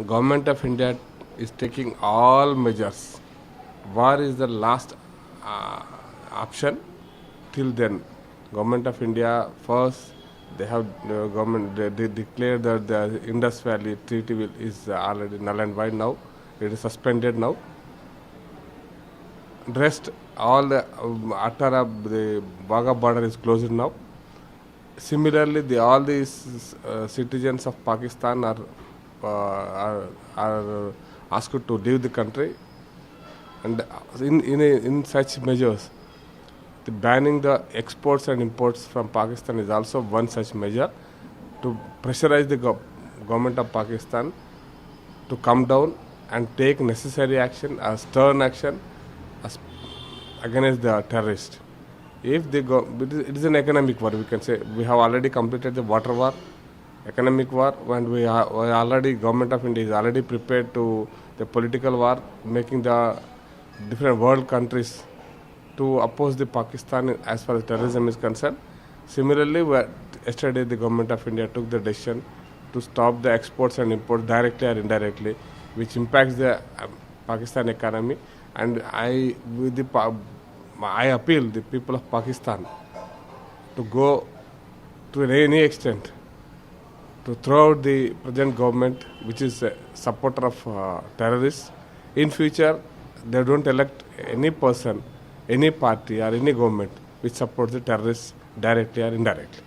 Government of India is taking all measures. War is the last option. Till then, Government of India first they have government they declared that the Indus Valley Treaty is already null and void now. It is suspended now. Rest all the Attara the Baga border is closed now. Similarly, all these citizens of Pakistan are asked to leave the country, and in such measures, the banning the exports and imports from Pakistan is also one such measure to pressurize the government of Pakistan to come down and take necessary action, stern action against the terrorists. If they go, it is an economic war. We can say we have already completed the water war, economic war, and we already government of India is already prepared to the political war, making the different world countries to oppose the Pakistan as far as terrorism is concerned. Similarly, yesterday the government of India took the decision to stop the exports and imports directly or indirectly, which impacts the Pakistan economy. And I appeal the people of Pakistan to go to any extent to throw out the present government, which is a supporter of terrorists. In future, they don't elect any person, any party or any government which supports the terrorists directly or indirectly.